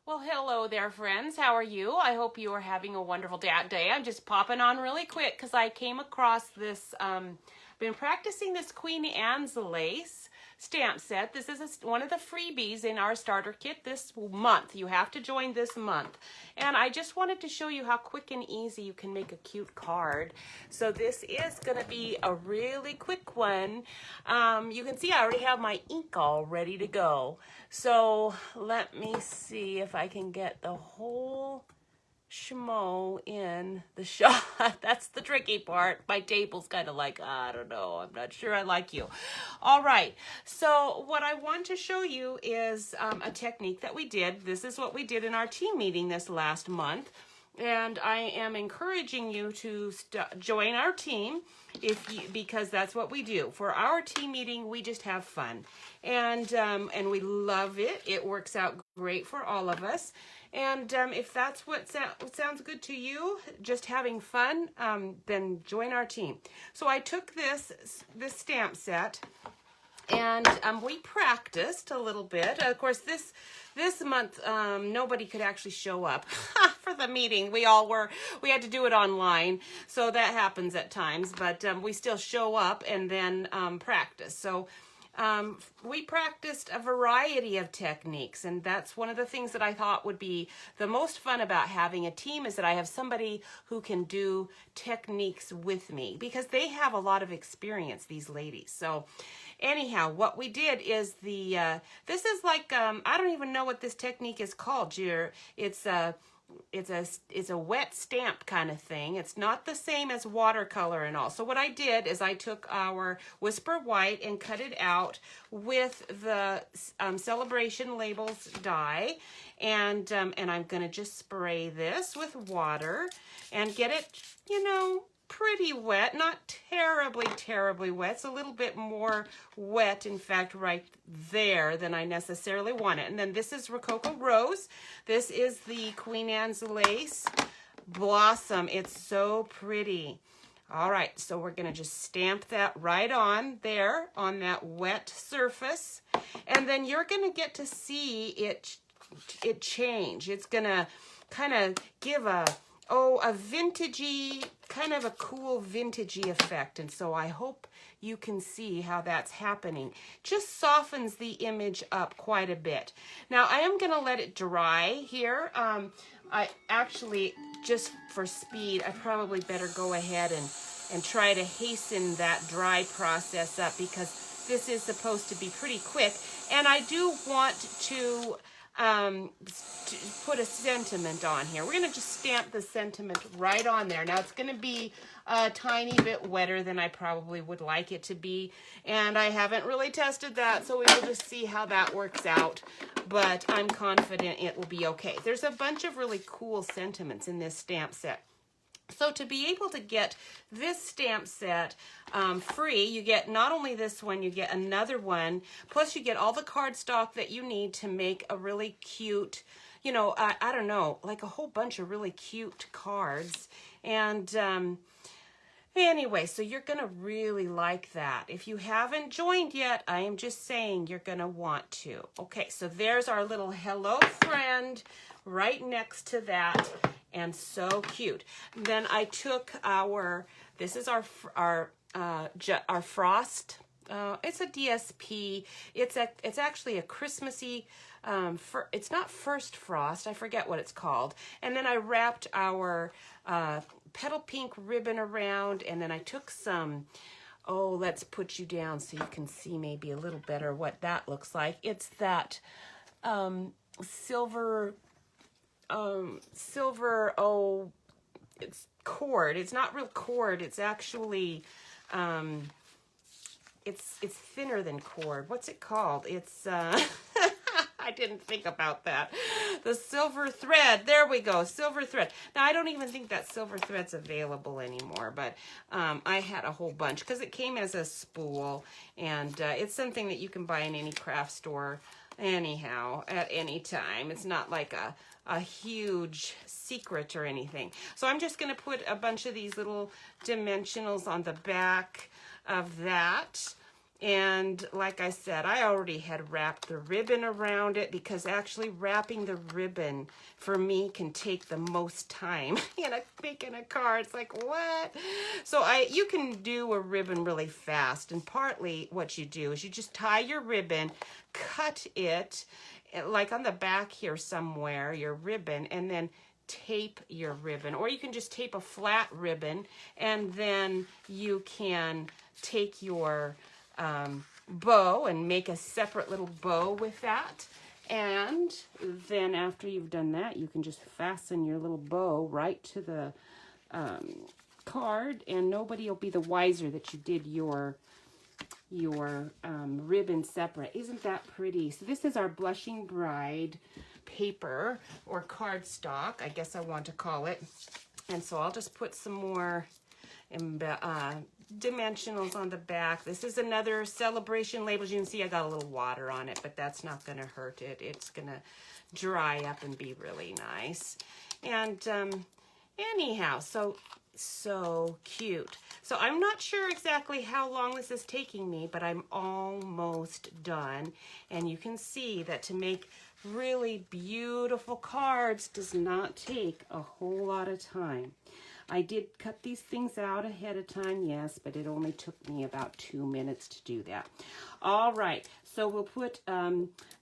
Well, hello there, friends. How are you? I hope you are having a wonderful day. I'm just popping on really quick because I came across this, been practicing this Queen Anne's lace stamp set. This is one of the freebies in our starter kit this month. You have to join this month. And I just wanted to show you how quick and easy you can make a cute card. So this is going to be a really quick one. You can see I already have my ink all ready to go. So let me see if I can get the whole schmo in the shot. That's the tricky part. My table's kind of like, I don't know, I'm not sure I like you. All right, so what I want to show you is a technique that we did. This is what we did in our team meeting this last month. And I am encouraging you to join our team because that's what we do. For our team meeting, we just have fun. And we love it. It works out great for all of us. And if that's what sounds good to you, just having fun, then join our team. So I took this stamp set, and we practiced a little bit. Of course, this month, nobody could actually show up for the meeting. We had to do it online, so that happens at times, but we still show up and then practice. So we practiced a variety of techniques, and that's one of the things that I thought would be the most fun about having a team, is that I have somebody who can do techniques with me, because they have a lot of experience, these ladies. So anyhow, what we did is this is like, I don't even know what this technique is called. It's a wet stamp kind of thing. It's not the same as watercolor and all. So what I did is I took our Whisper White and cut it out with the Celebration Labels die, and I'm gonna just spray this with water and get it, pretty wet, not terribly wet. It's a little bit more wet, in fact, right there than I necessarily want it. And then this is Rococo Rose. This is the Queen Anne's Lace Blossom. It's so pretty. All right, so we're gonna just stamp that right on there on that wet surface. And then you're gonna get to see it change. It's gonna kind of give a vintagey, kind of a cool vintagey effect. And so I hope you can see how that's happening. Just softens the image up quite a bit. Now I am gonna let it dry here. I actually, just for speed, I probably better go ahead and try to hasten that dry process up, because this is supposed to be pretty quick. And I do want to put a sentiment on here. We're going to just stamp the sentiment right on there. Now it's going to be a tiny bit wetter than I probably would like it to be, and I haven't really tested that, so we will just see how that works out, but I'm confident it will be okay. There's a bunch of really cool sentiments in this stamp set. So to be able to get this stamp set free, you get not only this one, you get another one, plus you get all the cardstock that you need to make a really cute, I don't know, like a whole bunch of really cute cards. And anyway, so you're going to really like that. If you haven't joined yet, I am just saying you're going to want to. Okay, so there's our little hello friend right next to that. And so cute. Then I took this is our frost. It's a DSP. It's actually a Christmassy. It's not First Frost. I forget what it's called. And then I wrapped our petal pink ribbon around, and then I took some. Oh, let's put you down so you can see maybe a little better what that looks like. It's that silver, it's cord. It's not real cord. It's actually, it's thinner than cord. What's it called? It's, I didn't think about that. The silver thread. There we go. Silver thread. Now, I don't even think that silver thread's available anymore, but I had a whole bunch because it came as a spool, and it's something that you can buy in any craft store anyhow at any time. It's not like a huge secret or anything. So I'm just going to put a bunch of these little dimensionals on the back of that. And like I said, I already had wrapped the ribbon around it, because actually wrapping the ribbon for me can take the most time making a card. It's like, what? So you can do a ribbon really fast, and partly what you do is you just tie your ribbon, cut it like on the back here somewhere, your ribbon, and then tape your ribbon. Or you can just tape a flat ribbon, and then you can take your bow and make a separate little bow with that. And then after you've done that, you can just fasten your little bow right to the card, and nobody will be the wiser that you did your ribbon separate. Isn't that pretty? So this is our Blushing Bride paper, or cardstock, I guess I want to call it. And so I'll just put some more dimensionals on the back. This is another celebration label. As you can see, I got a little water on it, but that's not going to hurt it. It's going to dry up and be really nice. And anyhow, so cute. So I'm not sure exactly how long this is taking me, but I'm almost done. And you can see that to make really beautiful cards does not take a whole lot of time. I did cut these things out ahead of time, yes, but it only took me about 2 minutes to do that. All right, so we'll put,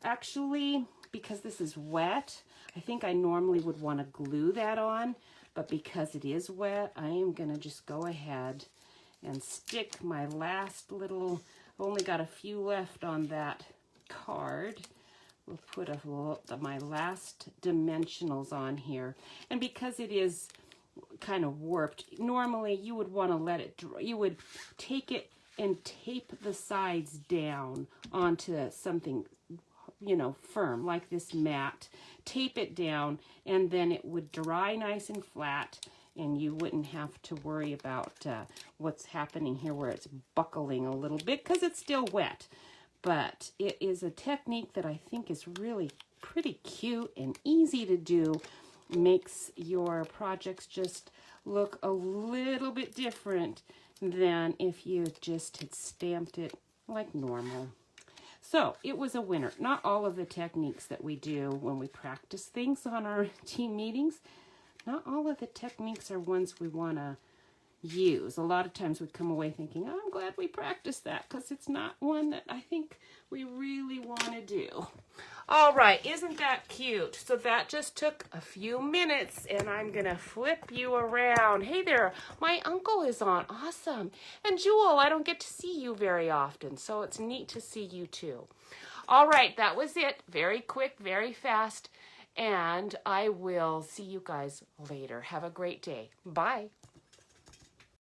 actually, because this is wet, I think I normally would want to glue that on, but because it is wet, I am going to just go ahead and stick my last little, only got a few left on that card. We'll put my last dimensionals on here. And because it is kind of warped, normally you would want to let it dry. You would take it and tape the sides down onto something, firm, like this mat. Tape it down, and then it would dry nice and flat, and you wouldn't have to worry about what's happening here where it's buckling a little bit, because it's still wet. But it is a technique that I think is really pretty cute and easy to do. Makes your projects just look a little bit different than if you just had stamped it like normal. So it was a winner. Not all of the techniques that we do when we practice things on our team meetings, not all of the techniques are ones we want to use. A lot of times we come away thinking, oh, I'm glad we practiced that, because it's not one that I think we really want to do. All right, isn't that cute? So that just took a few minutes, and I'm going to flip you around. Hey there, my uncle is on. Awesome. And Jewel, I don't get to see you very often, so it's neat to see you too. All right, that was it. Very quick, very fast, and I will see you guys later. Have a great day. Bye.